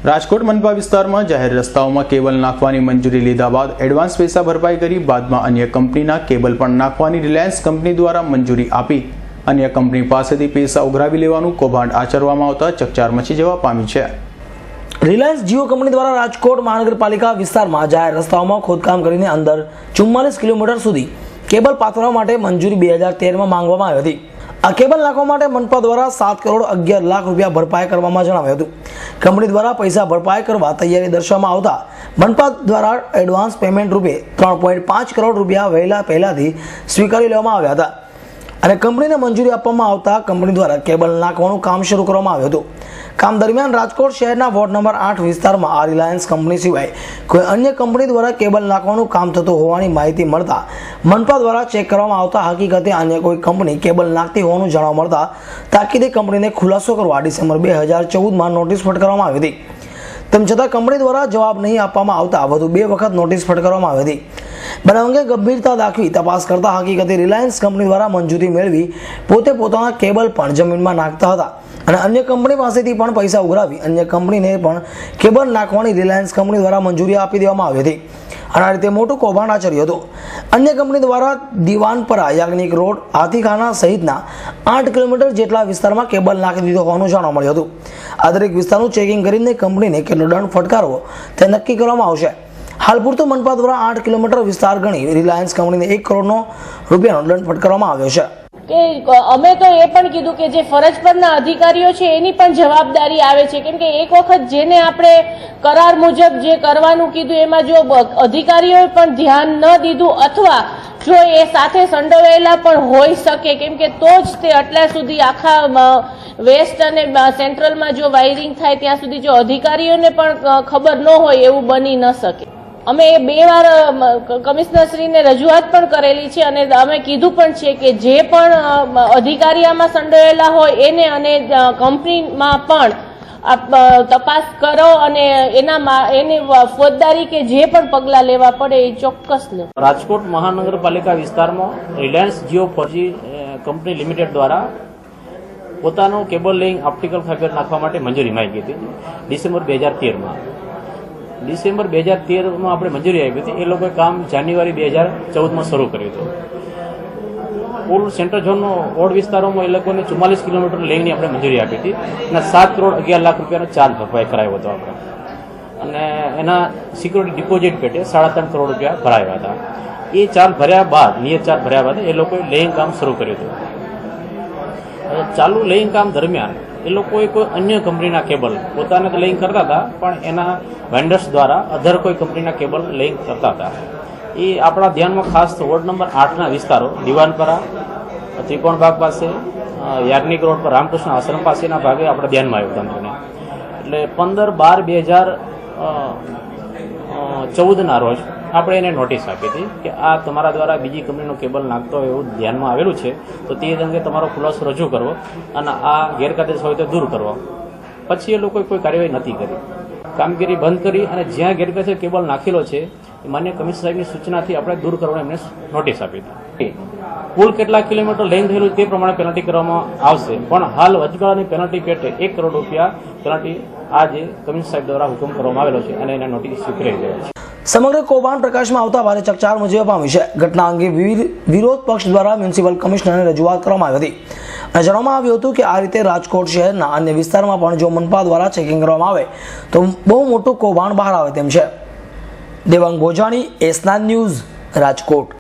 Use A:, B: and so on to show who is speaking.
A: રાજકોટ મનપા વિસ્તારમાં જાહેર રસ્તાઓમાં કેબલ નાખવાની મંજૂરી લીધા બાદ એડવાન્સ પૈસા ભરપાઈ કરી બાદમાં અન્ય કંપનીના કેબલ પણ નાખવાની રિલાયન્સ કંપની દ્વારા મંજૂરી આપી અન્ય કંપની પાસેથી પૈસા ઉઘરાવી લેવાનું કૌભાંડ આચરવામાં આવતા ચકચાર મચી જવા પામી છે।
B: રિલાયન્સ જીઓ કંપની દ્વારા રાજકોટ મહાનગરપાલિકા વિસ્તારમાં જાહેર રસ્તાઓમાં ખોદકામ કરીને અંદર 44 કિલોમીટર સુધી કેબલ પાથરવા માટે મંજૂરી 2013માં માંગવામાં આવી હતી। આ કેબલ નાખવા માટે મનપા દ્વારા 7 કરોડ 11 લાખ રૂપિયા ભરપાઈ કરવામાં જણાવ્યું હતું। કંપની દ્વારા પૈસા ભરપાઈ કરવા તૈયારી દર્શાવવામાં આવતા મનપા દ્વારા એડવાન્સ પેમેન્ટ રૂપે 3.5 કરોડ રૂપિયા પહેલાથી સ્વીકારી લેવામાં આવ્યા હતા અને કંપનીને મંજૂરી આપવામાં આવતા કંપની દ્વારા કેબલ નાખવાનું કામ શરૂ કરવામાં આવ્યું હતું। કામ દરમિયાન રાજકોટ શહેરના વોર્ડ નંબર 8 વિસ્તારમાં આ રિલાયન્સ કંપની સિવાય કોઈ અન્ય કંપની દ્વારા કેબલ નાખવાનું કામ થતું હોવાની માહિતી મળતા મનપા દ્વારા ચેક કરવામાં આવતા હકીકતે અન્ય કોઈ કંપની કેબલ નાખતી હોવાનું જાણવા મળતા તાકીદે કંપનીને ખુલાસો કરવા ડિસેમ્બર 2014માં નોટિસ ફટકારવામાં આવી હતી। તેમ છતાં કંપની દ્વારા જવાબ નહીં આપવામાં આવતા વધુ 2 વખત નોટિસ ફટકારવામાં આવી હતી। બનાવ અંગે ગંભીરતા દાખવી તપાસ કરતા હકીકતે રિલાયન્સ કંપની દ્વારા મંજૂરી મેળવી પોતે પોતાના કેબલ પણ જમીનમાં નાખતા હતા અને અન્ય કંપની પાસેથી પણ પૈસા ઉઘરાવી અન્ય કંપનીને પણ કેબલ નાખવાની રિલાયન્સ કંપની દ્વારા મંજૂરી આપી દેવામાં આવી હતી અને આ રીતે મોટું કૌભાંડ આચર્યું હતું। અન્ય કંપની દ્વારા દિવાનપરા યાજ્ઞિક રોડ હાથીખાના સહિતના 8 કિલોમીટર જેટલા વિસ્તારમાં કેબલ નાખી દીધો હોવાનું જાણવા મળ્યું હતું। આ દરેક વિસ્તારનું ચેકિંગ કરીને કંપનીને કેટલો દંડ ફટકારવો તે નક્કી કરવામાં આવશે। હાલ પૂરતું મનપા દ્વારા 8 કિલોમીટર વિસ્તાર ગણી રિલાયન્સ કંપનીને 1 કરોડ રૂપિયાનો દંડ ફટકારવામાં આવ્યો છે।
C: કે અમે તો એ પણ કીધું કે જે ફરજ પરના અધિકારીઓ છે એની પણ જવાબદારી આવે છે, કેમ કે એક વખત જેને આપણે કરાર મુજબ જે કરવાનું કીધું એમાં જો અધિકારીઓએ પણ ધ્યાન ન દીધું અથવા જો એ સાથે સંડોવાયેલા પણ હોઈ શકે, કેમ કે તો જ તે આટલા સુધી આખા વેસ્ટ અને સેન્ટ્રલમાં જો વાયરિંગ થાય ત્યાં સુધી જો અધિકારીઓને પણ ખબર ન હોય એવું બની ન શકે। અમે 2 વાર કમિશનરશ્રીને રજૂઆત પણ કરેલી છે અને અમે કીધું પણ છે કે જે પણ અધિકારી આમાં સંડોવાયેલા હોય એને અને કંપનીમાં પણ તપાસ કરો અને એની ફોજદારી કે જે પણ પગલાં લેવા પડે એ ચોક્કસ લે।
D: રાજકોટ મહાનગરપાલિકા વિસ્તારમાં Reliance Jio 4G company limited દ્વારા પોતાનું કેબલ લેઇંગ ઓપ્ટિકલ ફાઇબર નાખવા માટે મંજૂરી માંગી હતી ડિસેમ્બર 2013માં। ડિસેમ્બર 2013માં આપણે મંજૂરી આપી હતી। એ લોકોએ કામ જાન્યુઆરી 2014માં શરૂ કર્યું હતું। કુલ સેન્ટ્રલ ઝોનનો વોર્ડ વિસ્તારોમાં એ લોકોને 44 કિલોમીટર લેઇંગની આપણે મંજૂરી આપી હતી અને 7 કરોડ 11 લાખ રૂપિયાનો ચાર્જ ભરપાઈ કરાયો હતો આપણે અને એના સિક્યુરિટી ડિપોઝિટ પેટે 3.5 કરોડ રૂપિયા ભરાયા હતા। એ ચાર્જ ભર્યા બાદ નિયત ચાર્જ ભર્યા બાદ એ લોકોએ લેઇંગ કામ શરૂ કર્યું હતું। ચાલુ લેઇંગ કામ દરમિયાન એ લોકોએ કોઈ અન્ય કંપનીના કેબલ પોતાને તો લેઇંગ કરતા હતા પણ એના વેન્ડર્સ દ્વારા અધર કોઈ કંપનીના કેબલ લેઇંગ કરતા હતા। એ આપણા ધ્યાનમાં ખાસ તો વોર્ડ નંબર 8ના વિસ્તારો દિવાનપરા, ત્રિકોણબાગ પાસે, યાજ્ઞિક રોડ પર રામકૃષ્ણ આશ્રમ પાસેના ભાગે આપણે ધ્યાનમાં આવ્યું તંત્રને। એટલે 15/12/2014ના રોજ આપણે એને નોટિસ આપી હતી કે આ તમારા દ્વારા બીજી કંપનીનો કેબલ નાખતો હોય એવું ધ્યાનમાં આવેલું છે તો તે અંગે તમારો ખુલાસો રજૂ કરવો અને આ ગેરકાયદેસર હોય તો દૂર કરવો। પછી એ લોકોએ કોઈ કાર્યવાહી નથી કરી, કામગીરી બંધ કરી અને જ્યાં ગેરકાયદેસર કેબલ નાખેલો છે એ માન્ય કમિશનર સાહેબની સૂચનાથી આપણે દૂર કરવાની એમને નોટિસ આપી હતી। કુલ કેટલા કિલોમીટર લેન્થ થયેલું તે પ્રમાણે પેનલ્ટી કરવામાં આવશે પણ હાલ વચગાળાની પેનલ્ટી પેટે 1 કરોડ રૂપિયા પેનલ્ટી આ જે કમિશનર સાહેબ દ્વારા હુકમ કરવામાં આવેલો છે અને એને નોટિસ સ્વીકારી દેવાય છે।
B: સમગ્ર કૌભાંડ પ્રકાશમાં આવતા ભારે ચકચાર મચી પામી છે। ઘટના અંગે વિરોધ પક્ષ દ્વારા મ્યુનિસિપલ કમિશનરને રજૂઆત કરવામાં આવી હતી અને જણાવવામાં આવ્યું હતું કે આ રીતે રાજકોટ શહેરના અન્ય વિસ્તારમાં પણ જો મનપા દ્વારા ચેકિંગ કરવામાં આવે તો બહુ મોટું કૌભાંડ બહાર આવે તેમ છે। દેવાંગ ભોજાણી, એસનાન ન્યૂઝ, રાજકોટ।